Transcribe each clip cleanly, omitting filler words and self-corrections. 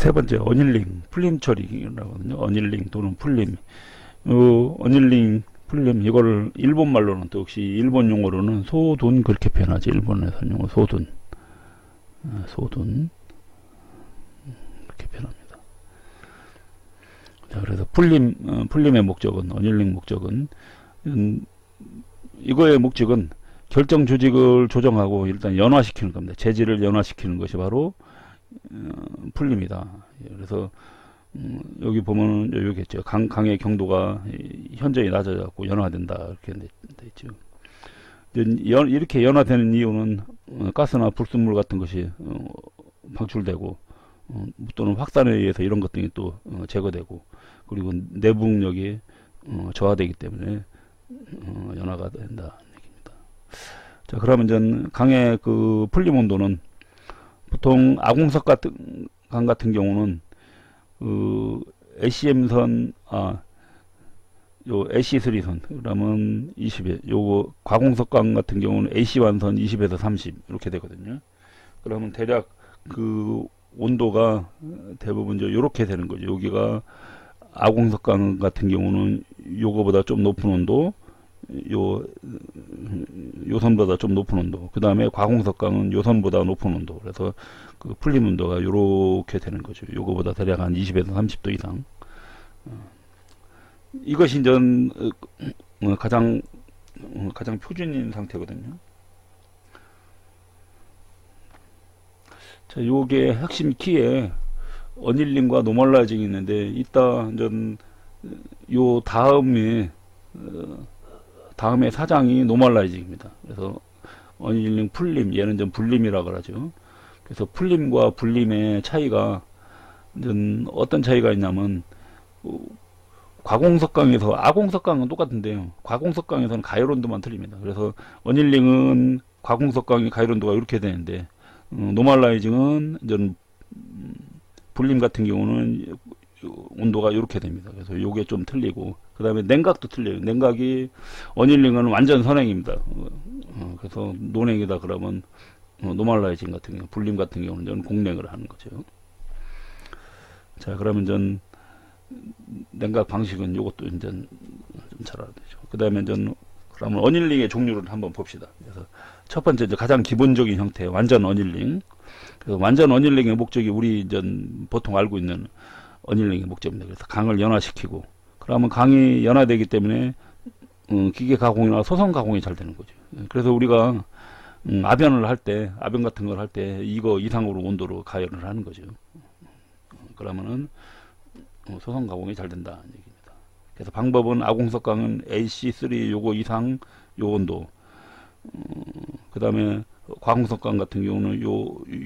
세 번째 어닐링 풀림 처리라고 하거든요. 어닐링 또는 풀림. 어닐링 풀림 이거를 일본 말로는 또 역시 일본 용어로는 소돈 그렇게 표현하지. 일본에서 용어 소돈. 소돈 그렇게 표현합니다. 자, 그래서 풀림의 목적은 어닐링 목적은 이거의 목적은 결정 조직을 조정하고 일단 연화시키는 겁니다. 재질을 연화시키는 것이 바로 풀림이다. 그래서 여기 보면 여기 있죠. 강의 경도가 현저히 낮아졌고 연화된다 이렇게 돼 있죠. 이렇게 연화되는 이유는 가스나 불순물 같은 것이 방출되고 또는 확산에 의해서 이런 것들이 또 제거되고 그리고 내부 응력이 저하되기 때문에 연화가 된다 얘기입니다. 자, 그러면 전 강의 그 풀림 온도는 보통 아공석 강 같은 경우는 ACM선 요 AC3선 그러면 20에 요거 과공석강 같은 경우는 AC1선 20에서 30 이렇게 되거든요. 그러면 대략 그 온도가 대부분 요렇게 되는 거죠. 여기가 아공석강 같은 경우는 요거보다 좀 높은 온도, 요선보다 좀 높은 온도, 그 다음에 과공석강은 요선보다 높은 온도. 그래서 그 풀림 온도가 요렇게 되는 거죠. 요거보다 대략 한 20에서 30도 이상. 이것이 이제 가장 표준인 상태거든요. 자, 요게 핵심 키에 어닐링과 노멀라이징이 있는데 이따 요 다음에 사장이 노멀라이징입니다. 그래서 어닐링 풀림 얘는 좀 불림이라 그러죠. 그래서 풀림과 불림의 차이가 어떤 차이가 있냐면 과공석강에서 아공석강은 똑같은데요. 과공석강에서는 가열온도만 틀립니다. 그래서 어닐링은 과공석강의 가열온도가 이렇게 되는데 노멀라이징은 불림 같은 경우는 온도가 이렇게 됩니다. 그래서 요게 좀 틀리고 그 다음에 냉각도 틀려요. 냉각이 어닐링은 완전 선행입니다. 그래서 논행이다 그러면 노멀라이징 같은 경우 불림 같은 경우는 공냉을 하는 거죠. 자, 그러면 냉각 방식은 요것도 좀 잘 알아야 되죠. 그 다음에 그러면 어닐링의 종류를 한번 봅시다. 그래서 첫 번째 가장 기본적인 형태 완전 어닐링. 그래서 완전 어닐링의 목적이 우리 보통 알고 있는 어닐링의 목적입니다. 그래서 강을 연화시키고 그러면 강이 연화되기 때문에 기계 가공이나 소성 가공이 잘 되는 거죠. 그래서 우리가 아변을 할 때 아변 같은 걸 할 때 이거 이상으로 온도로 가열을 하는 거죠. 그러면은 소성 가공이 잘 된다는 얘기입니다. 그래서 방법은 아공석강은 AC3 요거 이상 요 온도, 그 다음에 과공석강 같은 경우는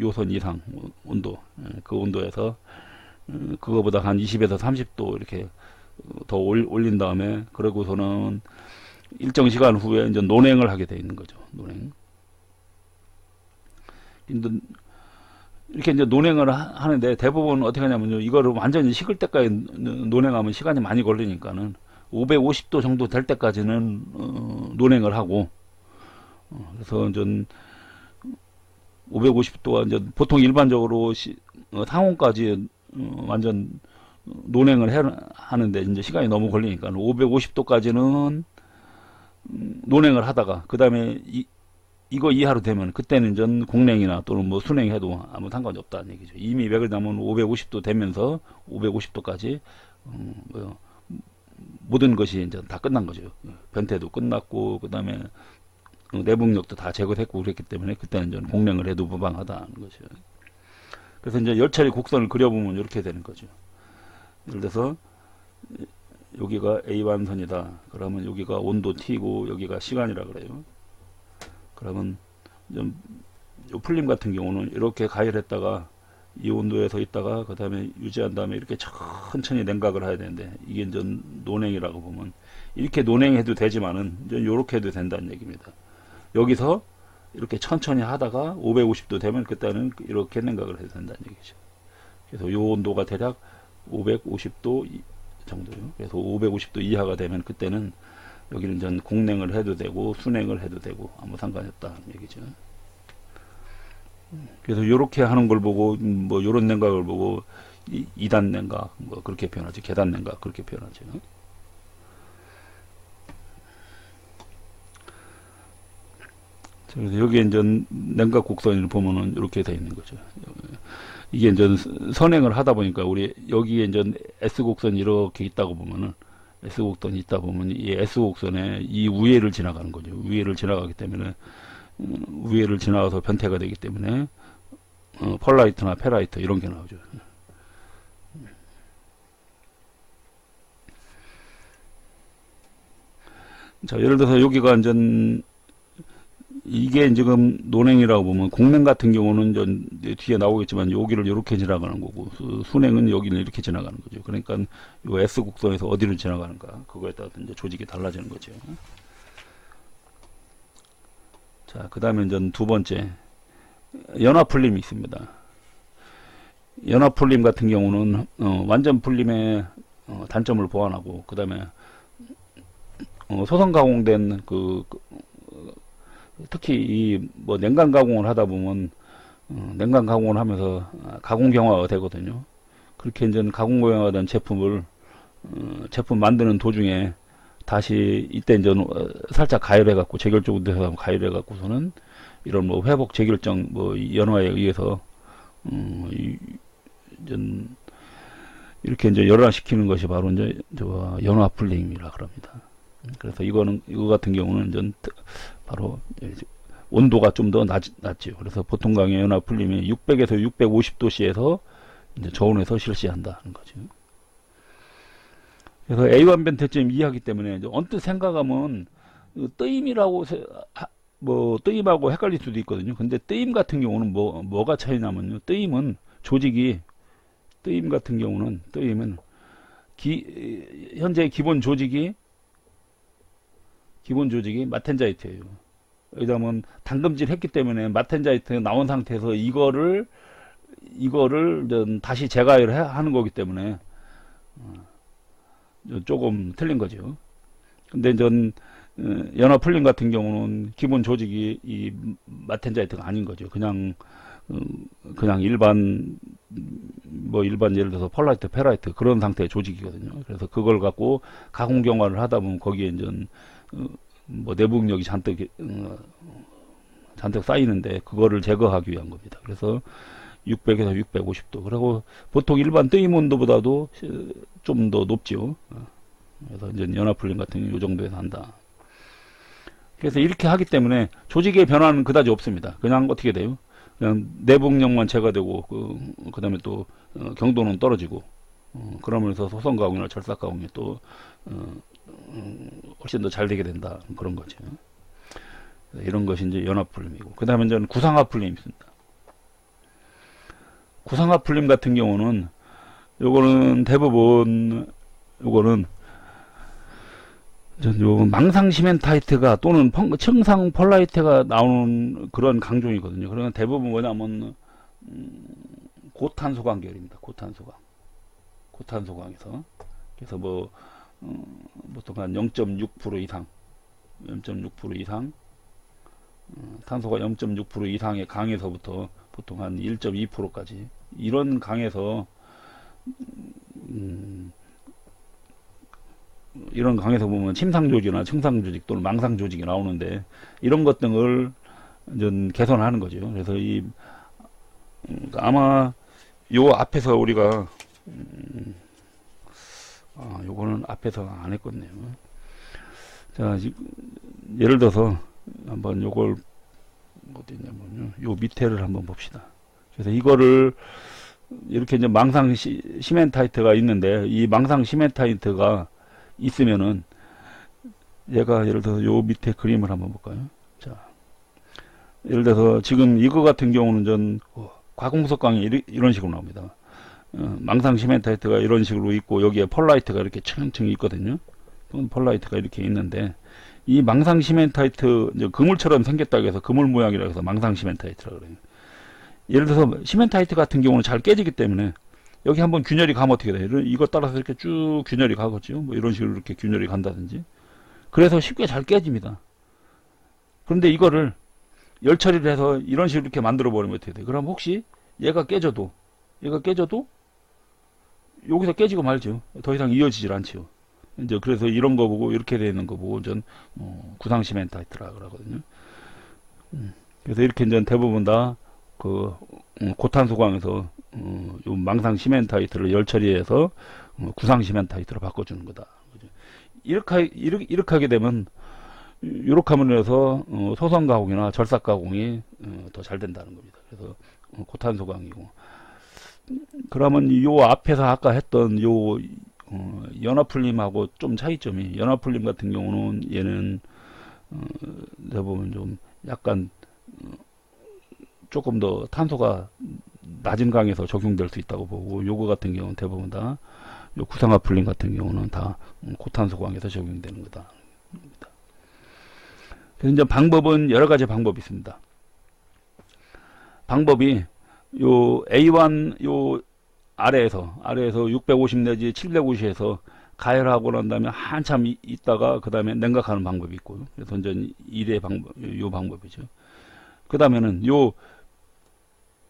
요선 이상 온도, 그 온도에서 그거보다 한 20에서 30도 이렇게 더 올린 다음에 그러고서는 일정 시간 후에 이제 논행을 하게 돼 있는 거죠. 논행. 이렇게 이제 논행을 하는데 대부분 어떻게 하냐면요. 이거를 완전히 식을 때까지 논행하면 시간이 많이 걸리니까는 550도 정도 될 때까지는 논행을 하고 그래서 550도가 이제 보통 일반적으로 상온까지 완전 논행을 하는데 이제 시간이 너무 걸리니까 550도까지는 논행을 하다가 그 다음에 이거 이하로 되면 그때는 공냉이나 또는 뭐 순행해도 아무 상관이 없다는 얘기죠. 이미 맥을 담으면 550도 되면서 550도까지 모든 것이 이제 다 끝난 거죠. 변태도 끝났고 그 다음에 내부력도 다 제거됐고 그랬기 때문에 그때는 공냉을 해도 무방하다는 거죠. 그래서 이제 열처리 곡선을 그려보면 이렇게 되는 거죠. 예를 들어서 여기가 A1선이다. 그러면 여기가 온도 T고 여기가 시간이라 그래요. 그러면 요 풀림 같은 경우는 이렇게 가열했다가 이 온도에서 있다가 그 다음에 유지한 다음에 이렇게 천천히 냉각을 해야 되는데 이게 이제 논행이라고 보면 이렇게 논행해도 되지만은 이제 요렇게 해도 된다는 얘기입니다. 여기서 이렇게 천천히 하다가 550도 되면 그때는 이렇게 냉각을 해도 된다는 얘기죠. 그래서 요 온도가 대략 550도 정도요. 그래서 550도 이하가 되면 그때는 여기는 전 공냉을 해도 되고 순행을 해도 되고 아무 상관이 없다는 얘기죠. 그래서 요렇게 하는 걸 보고 뭐 요런 냉각을 보고 2단 냉각 뭐 그렇게 표현하지. 계단 냉각 그렇게 표현하죠. 그래서 여기에 이제 냉각 곡선을 보면은 이렇게 되어 있는 거죠. 이게 이제 선행을 하다 보니까 우리 여기에 이제 S 곡선이 이렇게 있다고 보면은 S 곡선이 있다 보면 이 S 곡선에 이 위에를 지나가는 거죠. 위에를 지나가기 때문에 위에를 지나가서 변태가 되기 때문에 펄라이트나 페라이트 이런 게 나오죠. 자, 예를 들어서 여기가 이제 이게 지금 논행이라고 보면 공냉 같은 경우는 이제 뒤에 나오겠지만 여기를 이렇게 지나가는 거고 순행은 여기를 이렇게 지나가는 거죠. 그러니까 이 S 곡선에서 어디를 지나가는가 그거에 따라서 이제 조직이 달라지는 거죠. 자, 그 다음에 이제 두 번째 연화풀림이 있습니다. 연화풀림 같은 경우는 완전 풀림의 단점을 보완하고 그 다음에 소선 가공된 특히 이 뭐 냉각 가공을 하다 보면 냉각 가공을 하면서 가공 경화가 되거든요. 그렇게 이제 가공 경화된 제품을 제품 만드는 도중에 다시 이때 이제 살짝 가열해 갖고 재결 쪽에서 가열해 갖고서는 이런 뭐 회복 재결정 뭐 연화에 의해서 이렇게 이제 열화시키는 것이 바로 이제 연화 풀림이라 그럽니다. 그래서 이거 같은 경우는 전 바로 온도가 좀 더 낮죠. 그래서 보통 강의 연화 풀림이 600에서 650도씨에서 이제 저온에서 실시한다는 거죠. 그래서 A1 변태점 이해하기 때문에 언뜻 생각하면 뜨임이라고 뭐 뜨임하고 헷갈릴 수도 있거든요. 근데 뜨임 같은 경우는 뭐가 차이냐면요. 뜨임은 조직이 뜨임 같은 경우는 현재 기본 조직이 마텐자이트예요. 왜냐하면 담금질 했기 때문에 마텐자이트 나온 상태에서 이거를 다시 재가열을 하는 거기 때문에 조금 틀린 거죠. 근데 연화 풀림 같은 경우는 기본 조직이 이 마텐자이트가 아닌 거죠. 그냥 일반 예를 들어서 펄라이트, 페라이트 그런 상태의 조직이거든요. 그래서 그걸 갖고 가공 경화를 하다 보면 거기에 이제 뭐 내부응력이 잔뜩 쌓이는데 그거를 제거하기 위한 겁니다. 그래서 600에서 650도. 그리고 보통 일반 뜨임 온도보다도 좀 더 높죠. 그래서 이제 연화풀림 같은 경우 이 정도에서 한다. 그래서 이렇게 하기 때문에 조직의 변화는 그다지 없습니다. 그냥 어떻게 돼요? 그냥 내부응력만 제거되고 그 다음에 또 경도는 떨어지고 그러면서 소선 가공이나 절삭 가공이 또 훨씬 더 잘 되게 된다 그런 거죠. 이런 것이 이제 연화풀림이고 그 다음에 이제 구상화풀림이 있습니다. 구상화풀림 같은 경우는 요거는 대부분 요거는 요 망상 시멘타이트가 또는 청상 펄라이트가 나오는 그런 강종이거든요. 그러면 대부분 뭐냐면 고탄소 계열입니다. 고탄소광에서 그래서 뭐 보통 한 0.6% 이상 0.6% 이상 탄소가 0.6% 이상의 강에서부터 보통 한 1.2%까지 이런 강에서 이런 강에서 보면 침상조직이나 청상조직 또는 망상조직이 나오는데 이런 것 등을 개선하는 거죠. 그래서 아마 요 앞에서 우리가 요거는 앞에서 안 했거든요. 자, 예를 들어서 한번 요걸 어디 있냐면요. 요 밑에를 한번 봅시다. 그래서 이거를 이렇게 이제 망상 시멘타이트가 있는데 이 망상 시멘타이트가 있으면은 얘가 예를 들어서 요 밑에 그림을 한번 볼까요? 자, 예를 들어서 지금 이거 같은 경우는 과공석강이 이런 식으로 나옵니다. 망상 시멘타이트가 이런 식으로 있고 여기에 펄라이트가 이렇게 층층 있거든요. 펄라이트가 이렇게 있는데 이 망상 시멘타이트 그물처럼 생겼다고 해서 그물 모양이라고 해서 망상 시멘타이트라고 그래요. 예를 들어서 시멘타이트 같은 경우는 잘 깨지기 때문에 여기 한번 균열이 가면 어떻게 돼요? 이거 따라서 이렇게 쭉 균열이 가겠죠. 뭐 이런 식으로 이렇게 균열이 간다든지. 그래서 쉽게 잘 깨집니다. 그런데 이거를 열 처리를 해서 이런 식으로 이렇게 만들어 버리면 어떻게 돼요? 그럼 혹시 얘가 깨져도 여기서 깨지고 말죠. 더 이상 이어지질 않죠. 이제 그래서 이런 거 보고 이렇게 되어 있는 거 보고 전 구상 시멘타이트라 그러거든요. 그래서 이렇게 이제 대부분 다 그 고탄소광에서 요 망상 시멘타이트를 열 처리해서 구상 시멘타이트로 바꿔주는 거다. 그죠? 이렇게 하게 되면 이렇게 하면 해서 소선 가공이나 절삭 가공이 더 잘 된다는 겁니다. 그래서 고탄소광이고, 그러면 요 앞에서 아까 했던 요 연화풀림하고 좀 차이점이, 연화풀림 같은 경우는 얘는 대부분 좀 약간 조금 더 탄소가 낮은 강에서 적용될 수 있다고 보고, 요거 같은 경우는 대부분 다 요 구상화풀림 같은 경우는 다 고탄소광에서 적용되는 거다. 그래서 이제 방법은 여러 가지 방법이 있습니다. 방법이 요 A1 요 아래에서 650 내지 750에서 가열하고 난 다음에 한참 있다가 그 다음에 냉각하는 방법이 있고요. 그래서 이제 1의 방법, 요 방법이죠. 그 다음에는 요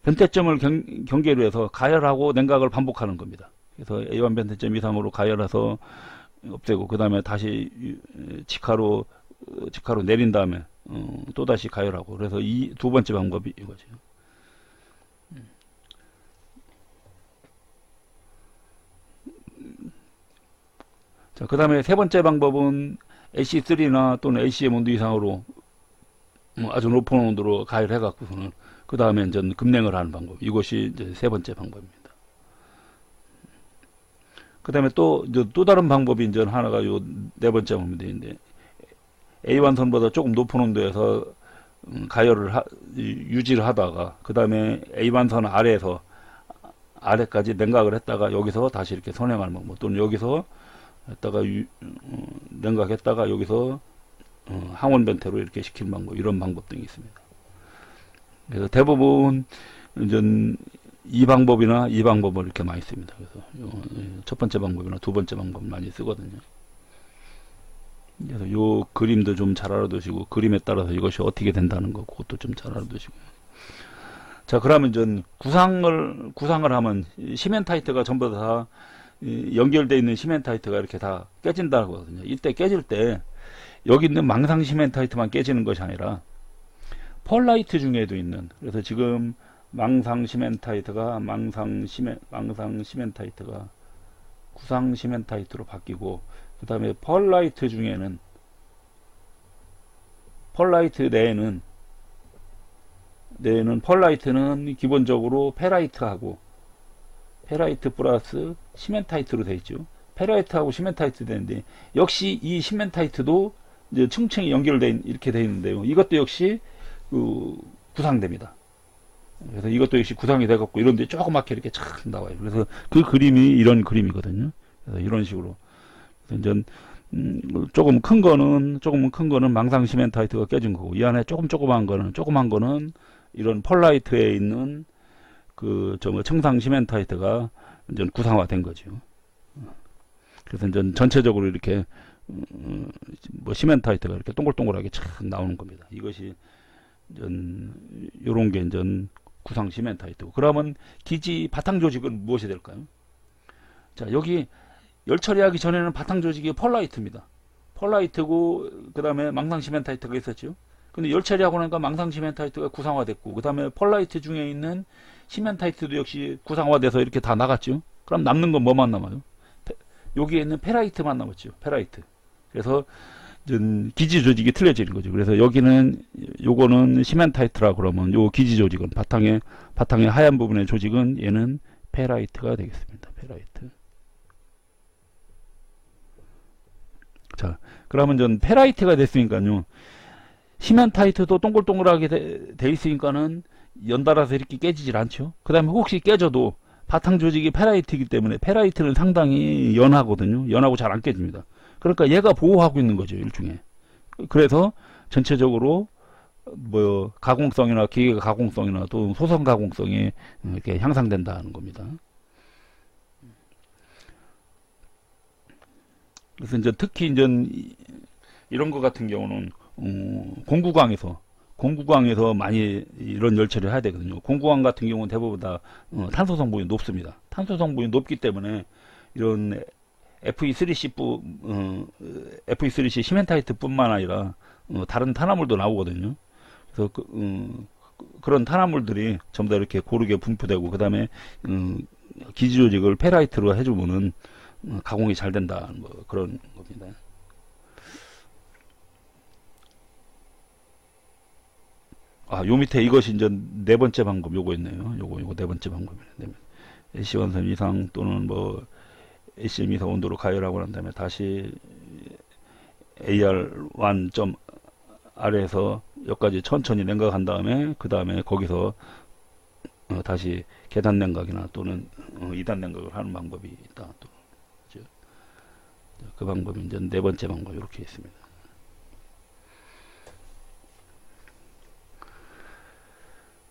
변태점을 경계로 해서 가열하고 냉각을 반복하는 겁니다. 그래서 A1 변태점 이상으로 가열해서 없애고, 그 다음에 다시 직하로 내린 다음에 또 다시 가열하고, 그래서 이 두 번째 방법이 이거죠. 자, 그 다음에 세 번째 방법은 AC3나 또는 ACM 온도 이상으로 아주 높은 온도로 가열해 갖고서는 그 다음에 이제 급냉을 하는 방법, 이것이 이제 세 번째 방법입니다. 그 다음에 또 다른 방법이 이제 하나가 요 네 번째 방법인데, A1선보다 조금 높은 온도에서 가열을 유지를 하다가 그 다음에 A1선 아래까지 냉각을 했다가 여기서 다시 이렇게 선행하는 방법, 또는 여기서 했다가 냉각했다가 여기서 항원 변태로 이렇게 시키는 방법, 이런 방법 등이 있습니다. 그래서 대부분 이제 이 방법이나 이 방법을 이렇게 많이 씁니다. 그래서 첫 번째 방법이나 두 번째 방법 많이 쓰거든요. 그래서 요 그림도 좀 잘 알아두시고, 그림에 따라서 이것이 어떻게 된다는 거, 그것도 좀 잘 알아두시고. 자, 그러면 전 구상을 하면 시멘타이트가 전부 다 연결되어 있는 시멘타이트가 이렇게 다 깨진다고 하거든요. 이때 깨질 때 여기 있는 망상 시멘타이트만 깨지는 것이 아니라 펄라이트 중에도 있는, 그래서 지금 망상 시멘타이트가 구상 시멘타이트로 바뀌고, 그 다음에 펄라이트 중에는, 펄라이트 내에는 펄라이트는 기본적으로 페라이트하고 페라이트 플러스 시멘타이트로 되어 있죠. 페라이트하고 시멘타이트 되는데, 역시 이 시멘타이트도 이제 층층이 연결된 이렇게 되어 있는데요. 이것도 역시 구상됩니다. 그래서 이것도 역시 구상이 돼갖고 이런데 조그맣게 이렇게 착 나와요. 그래서 그 그림이 이런 그림이거든요. 그래서 이런 식으로. 그래서 이제 조금 큰 거는 망상 시멘타이트가 깨진 거고, 이 안에 조그만 거는 이런 펄라이트에 있는 청상 시멘타이트가 이제 구상화된 거죠. 그래서 이제 전체적으로 이렇게 시멘타이트가 이렇게 동글동글하게 착 나오는 겁니다. 이것이 요런 게 이제 구상 시멘타이트고, 그러면 기지 바탕 조직은 무엇이 될까요? 자, 여기 열 처리하기 전에는 바탕 조직이 펄라이트입니다. 펄라이트고, 그 다음에 망상 시멘타이트가 있었죠. 근데 열 처리하고 나니까 망상 시멘타이트가 구상화됐고, 그 다음에 펄라이트 중에 있는 시멘타이트도 역시 구상화돼서 이렇게 다 나갔죠. 그럼 남는 건 뭐만 남아요? 여기에 있는 페라이트만 남았죠. 페라이트. 그래서 기지 조직이 틀려지는 거죠. 그래서 요거는 시멘타이트라 그러면 요 기지 조직은 바탕에 하얀 부분의 조직은 얘는 페라이트가 되겠습니다. 페라이트. 자, 그러면 전 페라이트가 됐으니까요. 시멘타이트도 동글동글하게 돼 있으니까는 연달아서 이렇게 깨지질 않죠. 그 다음에 혹시 깨져도 바탕 조직이 페라이트이기 때문에, 페라이트는 상당히 연하거든요. 연하고 잘 안 깨집니다. 그러니까 얘가 보호하고 있는 거죠, 일종의. 그래서 전체적으로 가공성이나 기계 가공성이나 또 소선 가공성이 이렇게 향상된다는 겁니다. 그래서 이제 특히 이제 이런 것 같은 경우는 공구광에서 많이 이런 열 처리를 해야 되거든요. 공구광 같은 경우는 대부분 다 탄소 성분이 높습니다. 산소 성분이 높기 때문에 이런 FE3C 시멘타이트뿐만 아니라 다른 탄화물도 나오거든요. 그래서 그런 탄화물들이 전부 다 이렇게 고르게 분포되고, 그 다음에 기지 조직을 페라이트로 해주면은 가공이 잘 된다, 뭐 그런 겁니다. 요 밑에 이것이 이제 네 번째 방법, 요거 있네요. 요거 네 번째 방법이네. AC 원선 이상 또는 뭐 ACM 이상 온도로 가열하고 난 다음에 다시 AR1점 아래에서 여기까지 천천히 냉각한 다음에, 그 다음에 거기서 다시 계단 냉각이나 또는 2단 냉각을 하는 방법이 있다. 또 그죠? 그 방법이 이제 네 번째 방법 이렇게 있습니다.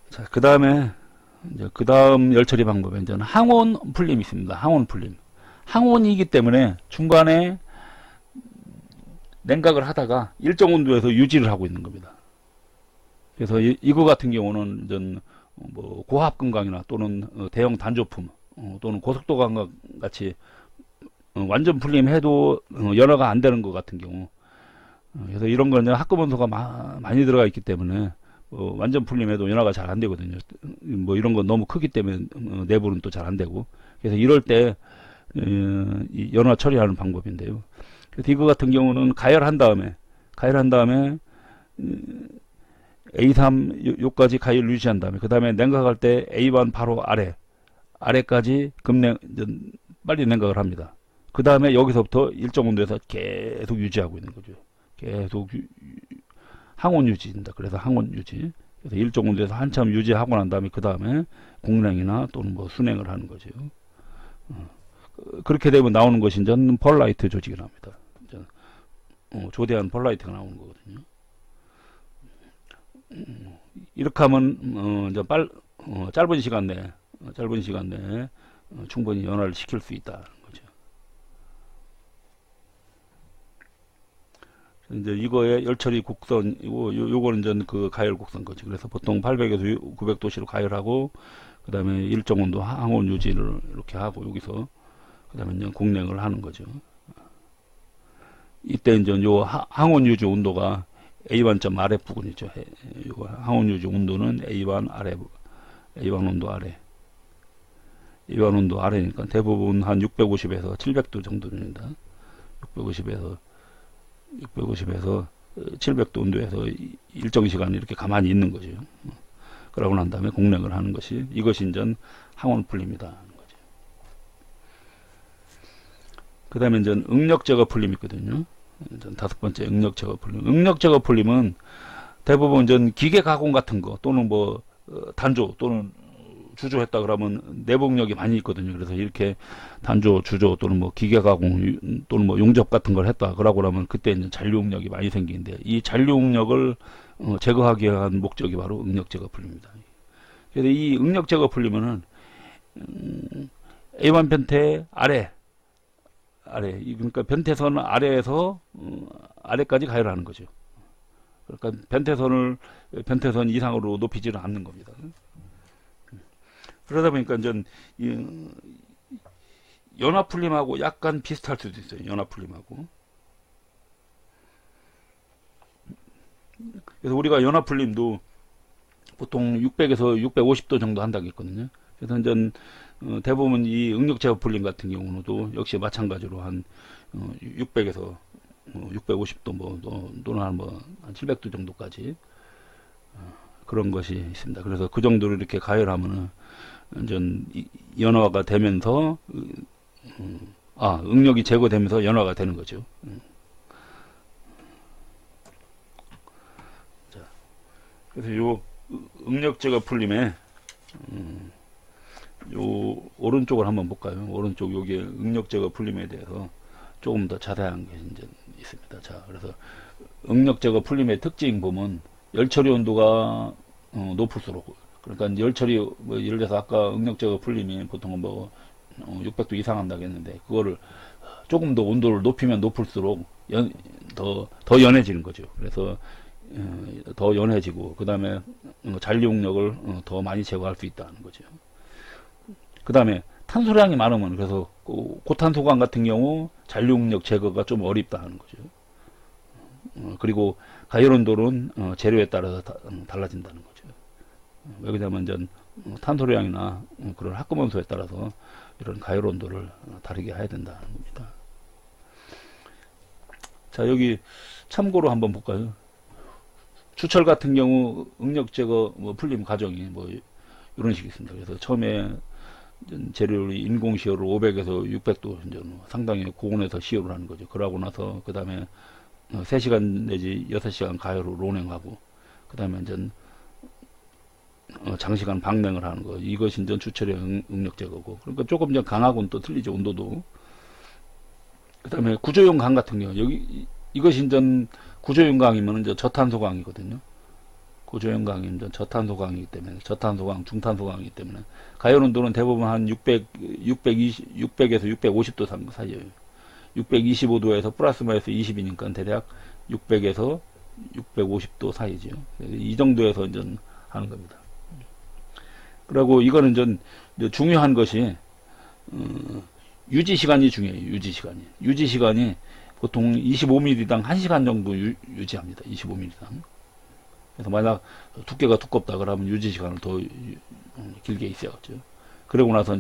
자, 그 다음에 이제 그 다음 열처리 방법에 이제 항온 풀림이 있습니다. 항온 풀림. 항온이기 때문에 중간에 냉각을 하다가 일정 온도에서 유지를 하고 있는 겁니다. 그래서 이거 같은 경우는 이제 뭐 고합금강이나 또는 대형 단조품 또는 고속도강 같이 완전 풀림해도 연화가 안 되는 것 같은 경우, 그래서 이런 거는 합금원소가 많이 들어가 있기 때문에 완전 풀림해도 연화가 잘 안 되거든요. 뭐 이런 건 너무 크기 때문에 내부는 또 잘 안 되고, 그래서 이럴 때 연화 처리하는 방법인데요. 그래서 이거 같은 경우는 가열한 다음에 A3 요까지 가열 유지한 다음에, 그 다음에 냉각할 때 A1 바로 아래까지 빨리 냉각을 합니다. 그 다음에 여기서부터 일정 온도에서 계속 유지하고 있는 거죠. 계속 항온 유지입니다. 그래서 항온 유지. 그래서 일정 온도에서 한참 유지하고 난 다음에 그 다음에 공냉이나 또는 뭐 순냉을 하는 거죠. 그렇게 되면 나오는 것이 이제 펄라이트 조직이 나옵니다. 조대한 펄라이트가 나오는 거거든요. 이렇게 하면 이제 짧은 시간 내에 충분히 연화를 시킬 수 있다는 거죠. 이제 이거의 열처리 곡선, 요거는 이제 그 가열 곡선 거지. 그래서 보통 800에서 900도씨로 가열하고, 그 다음에 일정 온도 항온 유지를 이렇게 하고, 여기서 그 다음에 이제 공냉을 하는 거죠. 이때 이제 요 항온 유지 온도가 A1점 아래 부근이죠. 요 항온 유지 온도는 A1 온도 아래니까 대부분 한 650에서 700도 정도입니다. 650에서 700도 온도에서 일정 시간 이렇게 가만히 있는 거죠. 그러고 난 다음에 공냉을 하는 것이, 이것이 이제 항온 풀림이다. 그 다음에 이제 응력 제거 풀림이 있거든요. 다섯 번째 응력 제거 풀림. 응력 제거 풀림은 대부분 이제 기계 가공 같은 거 또는 뭐 단조 또는 주조했다 그러면 내복력이 많이 있거든요. 그래서 이렇게 단조, 주조 또는 뭐 기계 가공 또는 뭐 용접 같은 걸 했다 그러면 그때 이제 잔류 응력이 많이 생기는데, 이 잔류 응력을 제거하기 위한 목적이 바로 응력 제거 풀림입니다. 그래서 이 응력 제거 풀림은 A1 변태 아래, 그러니까 변태선 아래에서 아래까지 가열하는 거죠. 그러니까 변태선 이상으로 높이지는 않는 겁니다. 그러다 보니까 이제 연화풀림하고 약간 비슷할 수도 있어요. 연화풀림하고. 그래서 우리가 연화풀림도 보통 600에서 650도 정도 한다고 했거든요. 그래서 이제 대부분 이 응력 제거 풀림 같은 경우도 역시 마찬가지로 한 600에서 650도 뭐 또는 한 700도 정도까지 그런 것이 있습니다. 그래서 그 정도로 이렇게 가열하면은 이제 연화가 되면서 응력이 제거되면서 연화가 되는 거죠. 자, 그래서 요 응력 제거 풀림에 요 오른쪽을 한번 볼까요? 오른쪽 여기 응력 제거 풀림에 대해서 조금 더 자세한 게 이제 있습니다. 자, 그래서 응력 제거 풀림의 특징 보면 열처리 온도가 높을수록, 그러니까 열처리 뭐 예를 들어서 아까 응력 제거 풀림이 보통은 600도 이상 한다고 했는데, 그거를 조금 더 온도를 높이면 높을수록 더 연해지는 거죠. 그래서 더 연해지고, 그 다음에 잔류 응력을 더 많이 제거할 수 있다는 거죠. 그 다음에 탄소량이 많으면, 그래서 고탄소강 같은 경우 잔류응력 제거가 좀 어렵다 하는 거죠. 그리고 가열온도는 재료에 따라서 달라진다는 거죠. 왜 그러냐면 탄소량이나 그런 합금원소에 따라서 이런 가열온도를 다르게 해야 된다는 겁니다. 자, 여기 참고로 한번 볼까요? 추철 같은 경우 응력 제거 풀림 과정이 이런 식이 있습니다. 그래서 처음에 재료를 인공 시효를 500에서 600도 상당히 고온에서 시효를 하는 거죠. 그러고 나서 그 다음에 3시간 내지 6시간 가열로 론행하고, 그 다음에 장시간 방냉을 하는 거. 이것이 추철의 응력 제거고. 그러니까 조금 강하고는 또 틀리죠, 온도도. 그 다음에 구조용 강 같은 경우, 이것이 구조용 강이면 저탄소 강이거든요. 구조용 강이면 저탄소 강이기 때문에, 저탄소 강, 중탄소 강이기 때문에, 가열 온도는 대부분 한 600에서 650도 사이에요. 625도에서 플러스 마이너스 20이니까 대략 600에서 650도 사이죠. 이 정도에서 하는 겁니다. 그리고 이거는 중요한 것이, 유지 시간이 중요해요. 유지 시간이 보통 25mm당 1시간 정도 유지합니다. 25mm당. 그래서 만약 두께가 두껍다 그러면 유지 시간을 더 길게 있어야겠죠. 그러고 나서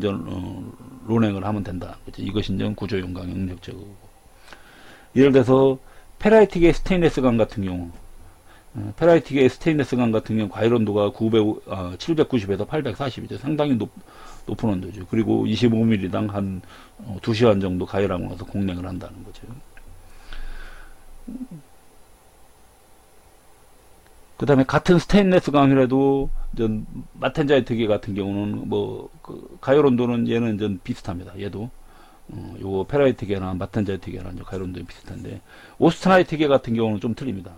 론행을 하면 된다. 그렇죠? 이것이 구조용 강 응력 제거고. 예를 들어서 페라이틱의 스테인레스 강 같은 경우, 가열 온도가 790에서 840이죠. 상당히 높은 온도죠. 그리고 25mm당 한 2시간 정도 가열하고 나서 공냉을 한다는 거죠. 그 다음에 같은 스테인레스 강이라도 마텐자이트계 같은 경우는 가열 온도는 얘는 비슷합니다. 얘도 요거 페라이트계나 마텐자이트계나 가열 온도는 비슷한데, 오스트나이트계 같은 경우는 좀 틀립니다.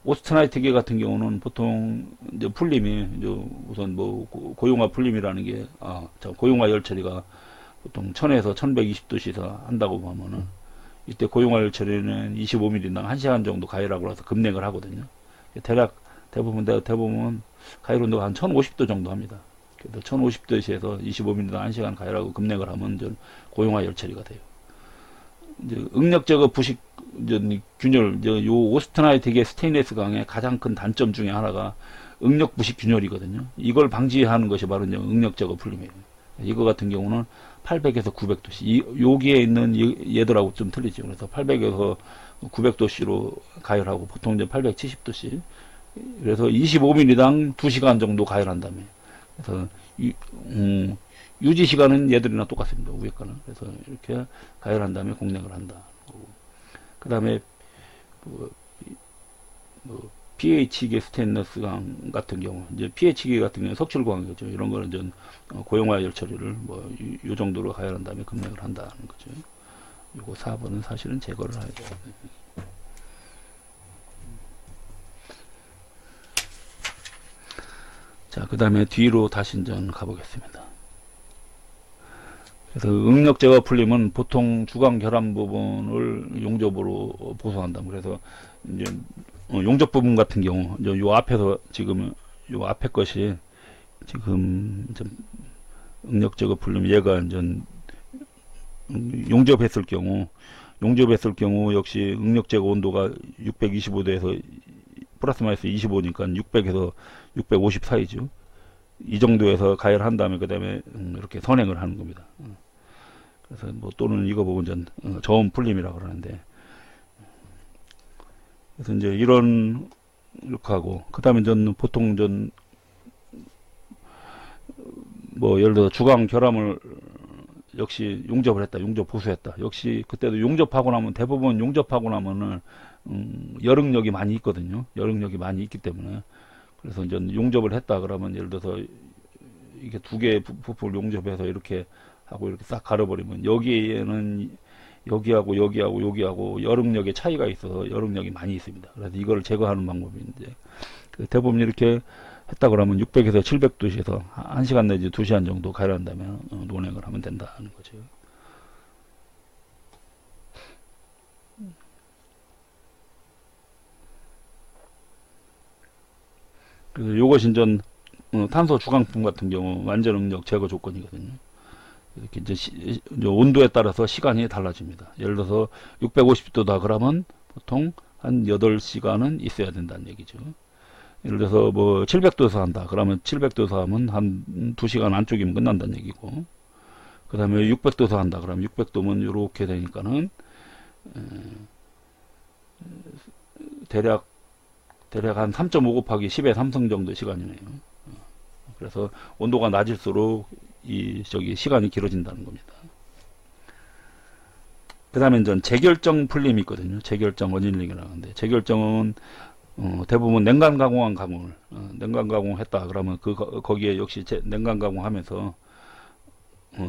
오스트나이트계 같은 경우는 보통 풀림이 우선 고용화 풀림이라는 게 고용화 열 처리가 보통 1000에서 1120도씨에서 한다고 보면은, 이때 고용화 열 처리는 25mm당 1시간 정도 가열하고 나서 급냉을 하거든요. 대부분 가열 온도가 한 1050도 정도 합니다. 그래서 1050도에서 25mm당 1시간 가열하고 급냉을 하면 고용화 열 처리가 돼요. 응력 제거 부식 균열, 요 오스트나이트계 스테인레스 강의 가장 큰 단점 중에 하나가 응력 부식 균열이거든요. 이걸 방지하는 것이 바로 응력 제거 풀림이에요. 이거 같은 경우는 800에서 900도씨, 여기에 있는 얘들하고 좀 틀리죠. 그래서 800에서 900도씨로 가열하고, 보통 870도씨. 그래서 25mm당 2시간 정도 가열한 다음에, 그래서 유지 시간은 얘들이나 똑같습니다. 위에 거는. 그래서 이렇게 가열한 다음에 공냉을 한다. 그 다음에 pH계 스테인레스 강 같은 경우, pH계 같은 경우 석출광이죠. 이런 거는 고용화 열 처리를 요 정도로 가열한 다음에 급냉을 한다는 거죠. 요거 4번은 사실은 제거를 해야 돼요. 자, 그 다음에 뒤로 다시 가보겠습니다. 그래서 응력 제거 풀림은 보통 주강 결함 부분을 용접으로 보수한다. 그래서 용접 부분 같은 경우, 요 앞에서 지금 요 앞에 것이 지금 응력 제거 풀림, 얘가 용접했을 경우 역시 응력 제거 온도가 625도에서 플러스 마이너스 25니까 600에서 650 사이죠. 이 정도에서 가열한 다음에 그 다음에 이렇게 선행을 하는 겁니다. 그래서 또는 이거 보고 저온 풀림이라고 그러는데, 그래서 이렇게 하고, 그 다음에 보통 예를 들어 주강 결함을 역시 용접을 했다, 용접 보수했다. 역시 그때도 용접하고 나면, 대부분 용접하고 나면은 열응력이 많이 있거든요. 열응력이 많이 있기 때문에, 그래서 용접을 했다 그러면, 예를 들어서 이게 두 개의 부품을 용접해서 이렇게 하고 이렇게 싹 가려버리면, 여기에는 여기하고 열응력의 차이가 있어서 열응력이 많이 있습니다. 그래서 이걸 제거하는 방법인데, 대부분 이렇게 했다 그러면 600에서 700도씨에서 1시간 내지 2시간 정도 가열한 다음에 논행을 하면 된다는 거죠. 그래서 요것이 탄소 주강품 같은 경우 완전 응력 제거 조건이거든요. 이렇게 이제 온도에 따라서 시간이 달라집니다. 예를 들어서 650도다 그러면 보통 한 8시간은 있어야 된다는 얘기죠. 예를 들어서 뭐 700도에서 한다 그러면 700도에서 하면 한 2시간 안쪽이면 끝난다는 얘기고, 그 다음에 600도에서 한다 그러면 600도면 이렇게 되니까는 대략 한 3.5 곱하기 10의 3승 정도 시간이네요. 그래서 온도가 낮을수록 시간이 길어진다는 겁니다. 그 다음에 이제 재결정 풀림이 있거든요. 재결정 어닐링이라고 하는데, 재결정은 대부분 냉간 가공한 가공을 냉간 가공했다 그러면 거기에 역시 냉간 가공하면서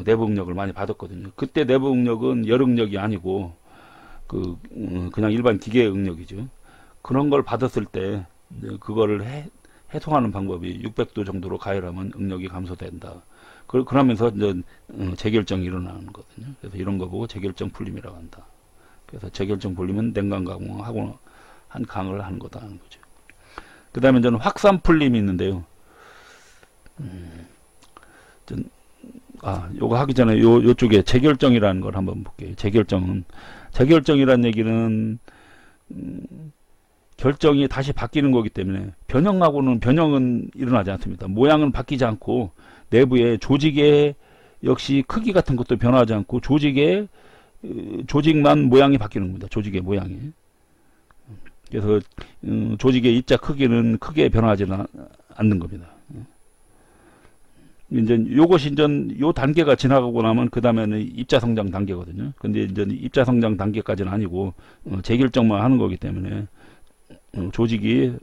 내부 응력을 많이 받았거든요. 그때 내부 응력은 열 응력이 아니고 그냥 일반 기계 응력이죠. 그런 걸 받았을 때 그거를 해소하는 방법이 600도 정도로 가열하면 응력이 감소된다. 그러면서 이제 재결정이 일어나는 거거든요. 그래서 이런 거 보고 재결정 풀림이라고 한다. 그래서 재결정 풀림은 냉간 가공하고 한 강을 하는 거다는 거죠. 그 다음에 저는 확산 풀림이 있는데요. 요거 하기 전에 요쪽에 재결정이라는 걸 한번 볼게요. 재결정이라는 얘기는 결정이 다시 바뀌는 거기 때문에 변형은 일어나지 않습니다. 모양은 바뀌지 않고 내부의 조직의 역시 크기 같은 것도 변하지 않고 조직만 모양이 바뀌는 겁니다. 조직의 모양이. 그래서 조직의 입자 크기는 크게 변하지는 않는 겁니다. 이제 요것이 요 단계가 지나가고 나면 그 다음에는 입자 성장 단계거든요. 근데 이제 입자 성장 단계까지는 아니고 재결정만 하는 거기 때문에 조직이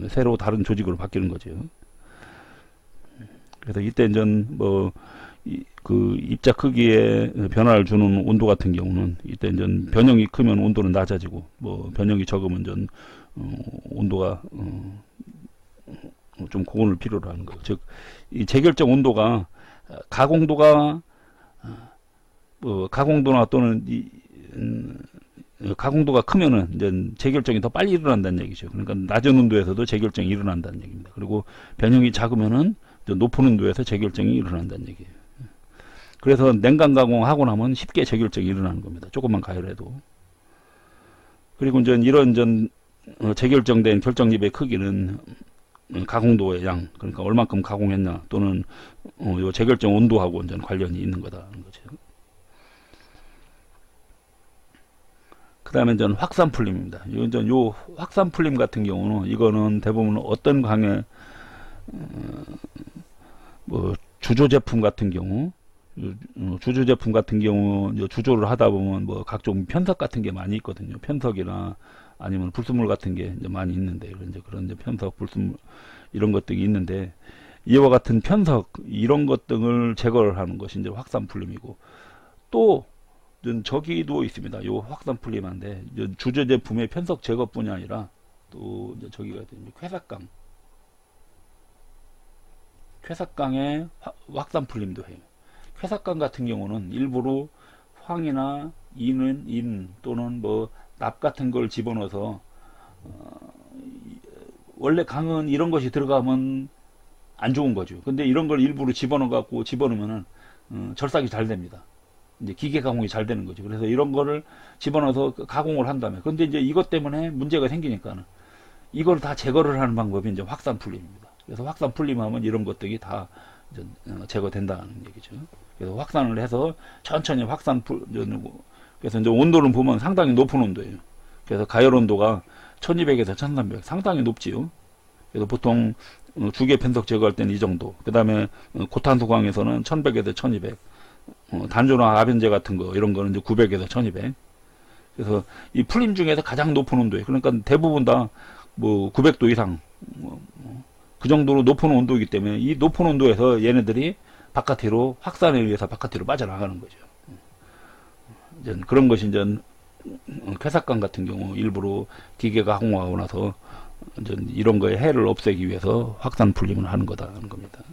새로 다른 조직으로 바뀌는 거죠. 그래서 이때 이제 그 입자 크기에 변화를 주는 온도 같은 경우는 이때 이제 변형이 크면 온도는 낮아지고 변형이 적으면 이제 온도가 좀 고온을 필요로 하는 거죠. 즉 이 재결정 온도가 가공도나 또는 가공도가 크면은 이제 재결정이 더 빨리 일어난다는 얘기죠. 그러니까 낮은 온도에서도 재결정이 일어난다는 얘기입니다. 그리고 변형이 작으면은 높은 온도에서 재결정이 일어난다는 얘기예요. 그래서 냉간 가공하고 나면 쉽게 재결정이 일어나는 겁니다. 조금만 가열해도. 그리고 이제 이런 재결정된 결정립의 크기는 가공도의 양, 그러니까 얼만큼 가공했냐 또는 요 재결정 온도하고 이제 관련이 있는 거다는 거죠. 그 다음에 이제 확산 풀림입니다. 요 확산 풀림 같은 경우는 이거는 대부분 어떤 강의 주조 제품 같은 경우 주조를 하다 보면 각종 편석 같은 게 많이 있거든요. 편석이나 아니면 불순물 같은 게 이제 많이 있는데 그런 편석, 불순물 이런 것들이 있는데 이와 같은 편석 이런 것 등을 제거를 하는 것이 이제 확산 풀림이고, 또 저기도 있습니다. 요 확산 풀림한데 주조 제품의 편석 제거뿐이 아니라 또 이제 저기가 쾌삭강의 확산 풀림도 해요. 쾌삭강 같은 경우는 일부러 황이나 인 또는 납 같은 걸 집어넣어서 원래 강은 이런 것이 들어가면 안 좋은 거죠. 근데 이런 걸 일부러 집어넣으면은 절삭이 잘 됩니다. 이제 기계 가공이 잘 되는 거죠. 그래서 이런 거를 집어넣어서 가공을 한다면, 근데 이제 이것 때문에 문제가 생기니까는 이걸 다 제거를 하는 방법이 이제 확산 풀림입니다. 그래서 확산 풀림하면 이런 것들이 다 이제 제거된다는 얘기죠. 그래서 확산을 해서 천천히 그래서 이제 온도를 보면 상당히 높은 온도예요. 그래서 가열 온도가 1200에서 1300 상당히 높지요. 그래서 보통 주계 편석 제거할 때는 이 정도. 그 다음에 고탄소강에서는 1100에서 1200. 단조나 아변제 같은 거 이런 거는 이제 900에서 1200. 그래서 이 풀림 중에서 가장 높은 온도예요. 그러니까 대부분 다 900도 이상 그 정도로 높은 온도이기 때문에 이 높은 온도에서 얘네들이 바깥으로 확산에 의해서 바깥으로 빠져나가는 거죠. 이제 그런 것이 이제 쾌삭강 같은 경우 일부러 기계가 가공하고 나서 이제 이런 거에 해를 없애기 위해서 확산 풀림을 하는 거다라는 겁니다.